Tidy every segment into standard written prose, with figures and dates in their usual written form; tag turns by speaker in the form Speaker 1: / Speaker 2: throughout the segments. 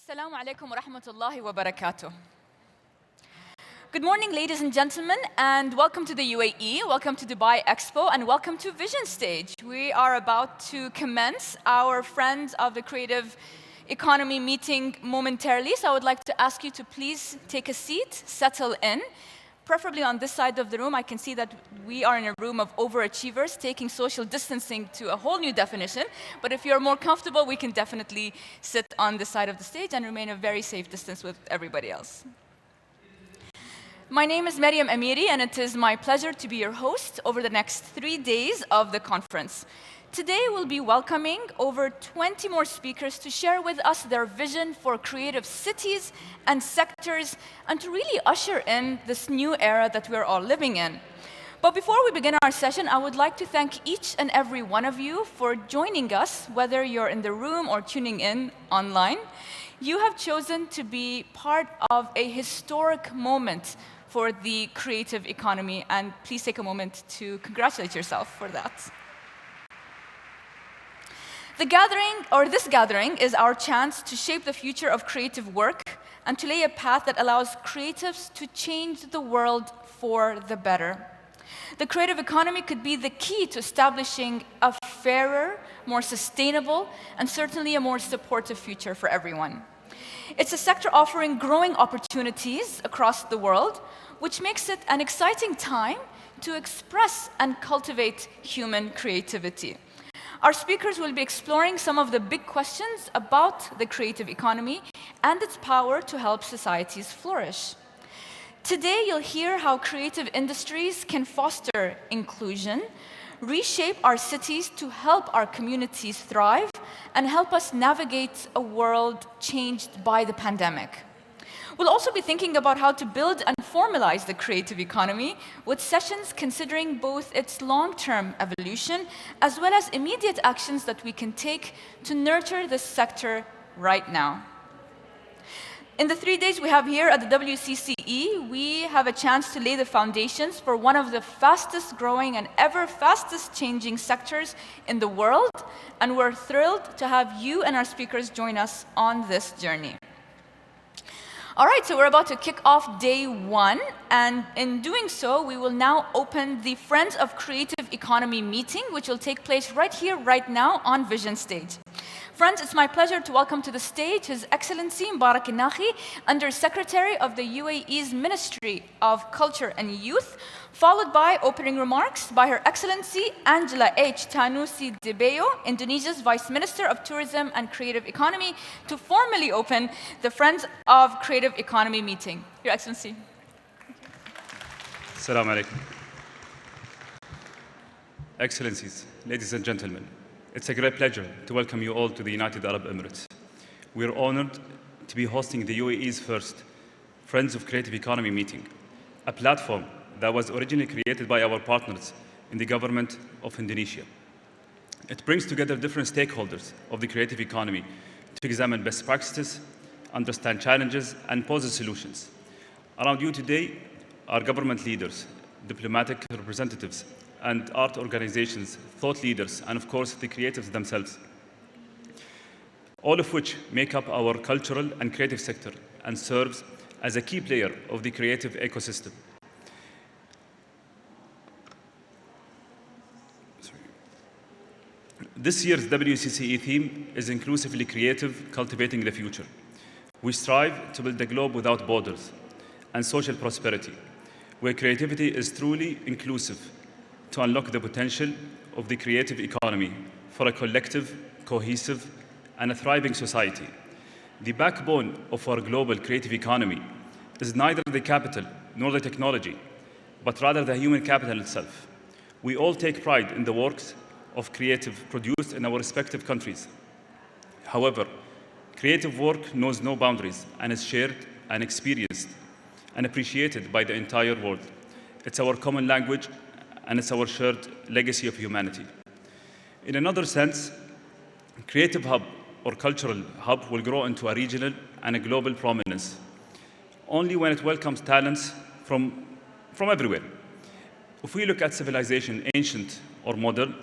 Speaker 1: Assalamu alaikum wa rahmatullahi wa barakatuh. Good morning, ladies and gentlemen, and welcome to the UAE, welcome to Dubai Expo, and welcome to Vision Stage. We are about to commence our Friends of the Creative Economy meeting momentarily, so I would like to ask you to please take a seat, settle in. Preferably on this side of the room. I can see that we are in a room of overachievers, taking social distancing to a whole new definition. But if you're more comfortable, we can definitely sit on this side of the stage and remain a very safe distance with everybody else. My name is Maryam Amiri, and it is my pleasure to be your host over the next 3 days of the conference. Today, we'll be welcoming over 20 more speakers to share with us their vision for creative cities and sectors, and to really usher in this new era that we're all living in. But before we begin our session, I would like to thank each and every one of you for joining us, whether you're in the room or tuning in online. You have chosen to be part of a historic moment for the creative economy, and please take a moment to congratulate yourself for that. This gathering is our chance to shape the future of creative work and to lay a path that allows creatives to change the world for the better. The creative economy could be the key to establishing a fairer, more sustainable, and certainly a more supportive future for everyone. It's a sector offering growing opportunities across the world, which makes it an exciting time to express and cultivate human creativity. Our speakers will be exploring some of the big questions about the creative economy and its power to help societies flourish. Today, you'll hear how creative industries can foster inclusion, reshape our cities to help our communities thrive, and help us navigate a world changed by the pandemic. We'll also be thinking about how to build and formalize the creative economy, with sessions considering both its long-term evolution as well as immediate actions that we can take to nurture this sector right now. In the 3 days we have here at the WCCE, we have a chance to lay the foundations for one of the fastest growing and ever fastest changing sectors in the world, and we're thrilled to have you and our speakers join us on this journey. All right, so we're about to kick off day one, and in doing so, we will now open the Friends of Creative Economy meeting, which will take place right here, right now, on Vision Stage. Friends, it's my pleasure to welcome to the stage His Excellency Mubarak Nakhi, Under Secretary of the UAE's Ministry of Culture and Youth, followed by opening remarks by Her Excellency Angela H. Tanoesoedibjo, Indonesia's Vice Minister of Tourism and Creative Economy, to formally open the Friends of Creative Economy meeting. Your Excellency.
Speaker 2: Assalamu alaikum. Excellencies, ladies and gentlemen, it's a great pleasure to welcome you all to the United Arab Emirates. We're honored to be hosting the UAE's first Friends of Creative Economy meeting, a platform that was originally created by our partners in the government of Indonesia. It brings together different stakeholders of the creative economy to examine best practices, understand challenges, and pose solutions. Around you today are government leaders, diplomatic representatives, and art organizations, thought leaders, and of course the creatives themselves, all of which make up our cultural and creative sector and serves as a key player of the creative ecosystem. This year's WCCE theme is Inclusively Creative, Cultivating the Future. We strive to build a globe without borders and social prosperity, where creativity is truly inclusive to unlock the potential of the creative economy for a collective, cohesive, and a thriving society. The backbone of our global creative economy is neither the capital nor the technology, but rather the human capital itself. We all take pride in the works of creative produced in our respective countries. However, creative work knows no boundaries and is shared and experienced and appreciated by the entire world. It's our common language, and it's our shared legacy of humanity. In another sense, creative hub or cultural hub will grow into a regional and a global prominence only when it welcomes talents from everywhere. If we look at civilization, ancient or modern,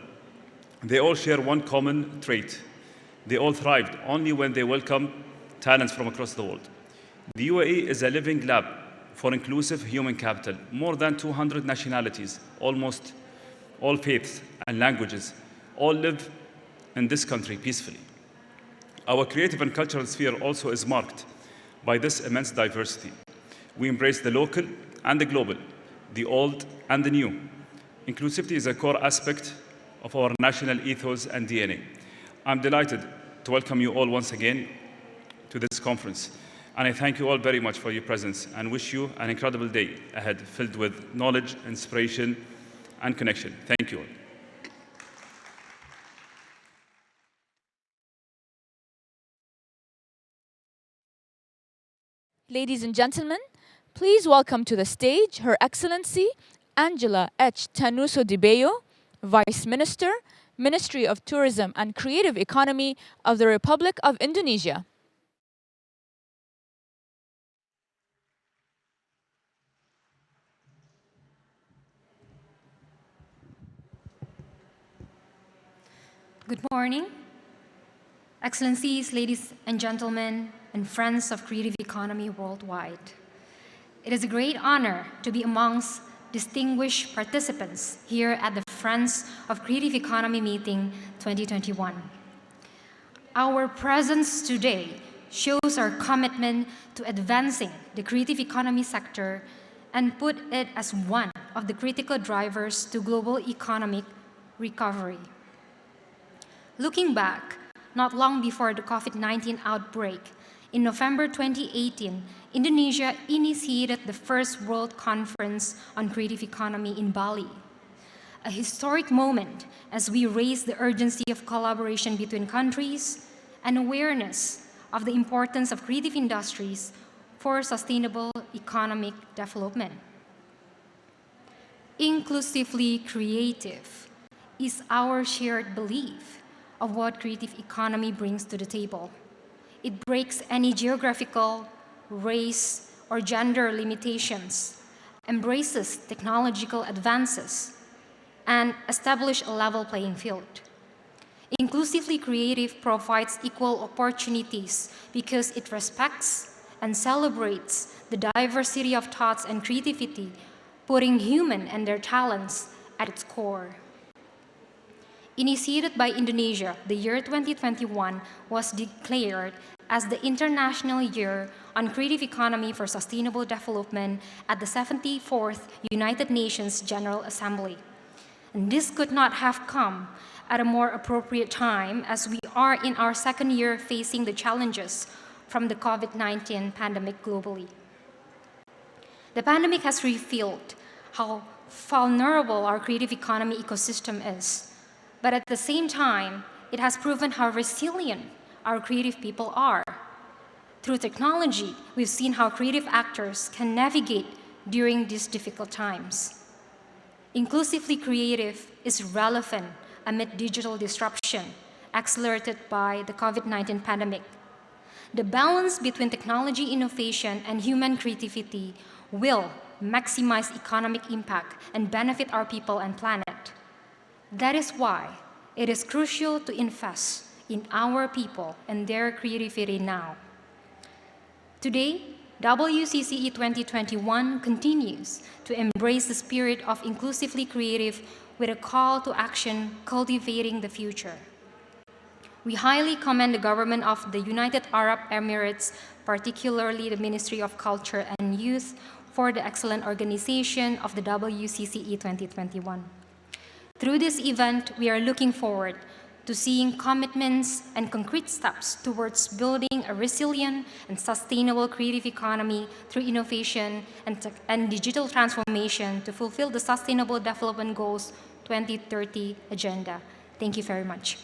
Speaker 2: they all share one common trait. They all thrived only when they welcome talents from across the world. The UAE is a living lab for inclusive human capital. More than 200 nationalities, almost all faiths and languages, all live in this country peacefully. Our creative and cultural sphere also is marked by this immense diversity. We embrace the local and the global, the old and the new. Inclusivity is a core aspect of our national ethos and DNA. I'm delighted to welcome you all once again to this conference. And I thank you all very much for your presence and wish you an incredible day ahead filled with knowledge, inspiration, and connection. Thank you all.
Speaker 1: Ladies and gentlemen, please welcome to the stage Her Excellency Angela H. Tanoesoedibjo, Vice Minister, Ministry of Tourism and Creative Economy of the Republic of Indonesia.
Speaker 3: Good morning, Excellencies, ladies and gentlemen, and friends of creative economy worldwide. It is a great honor to be amongst distinguished participants here at the Friends of Creative Economy Meeting 2021. Our presence today shows our commitment to advancing the creative economy sector and put it as one of the critical drivers to global economic recovery. Looking back, not long before the COVID-19 outbreak, in November 2018, Indonesia initiated the first World Conference on Creative Economy in Bali, a historic moment as we raised the urgency of collaboration between countries and awareness of the importance of creative industries for sustainable economic development. Inclusively creative is our shared belief of what creative economy brings to the table. It breaks any geographical, race, or gender limitations, embraces technological advances, and establishes a level playing field. Inclusively creative provides equal opportunities because it respects and celebrates the diversity of thoughts and creativity, putting human and their talents at its core. Initiated by Indonesia, the year 2021 was declared as the International Year on Creative Economy for Sustainable Development at the 74th United Nations General Assembly. And this could not have come at a more appropriate time as we are in our second year facing the challenges from the COVID-19 pandemic globally. The pandemic has revealed how vulnerable our creative economy ecosystem is. But at the same time, it has proven how resilient our creative people are. Through technology, we've seen how creative actors can navigate during these difficult times. Inclusively creative is relevant amid digital disruption accelerated by the COVID-19 pandemic. The balance between technology innovation and human creativity will maximize economic impact and benefit our people and planet. That is why it is crucial to invest in our people and their creativity now. Today, WCCE 2021 continues to embrace the spirit of inclusively creative with a call to action cultivating the future. We highly commend the government of the United Arab Emirates, particularly the Ministry of Culture and Youth, for the excellent organization of the WCCE 2021. Through this event, we are looking forward to seeing commitments and concrete steps towards building a resilient and sustainable creative economy through innovation and digital transformation to fulfill the Sustainable Development Goals 2030 agenda. Thank you very much.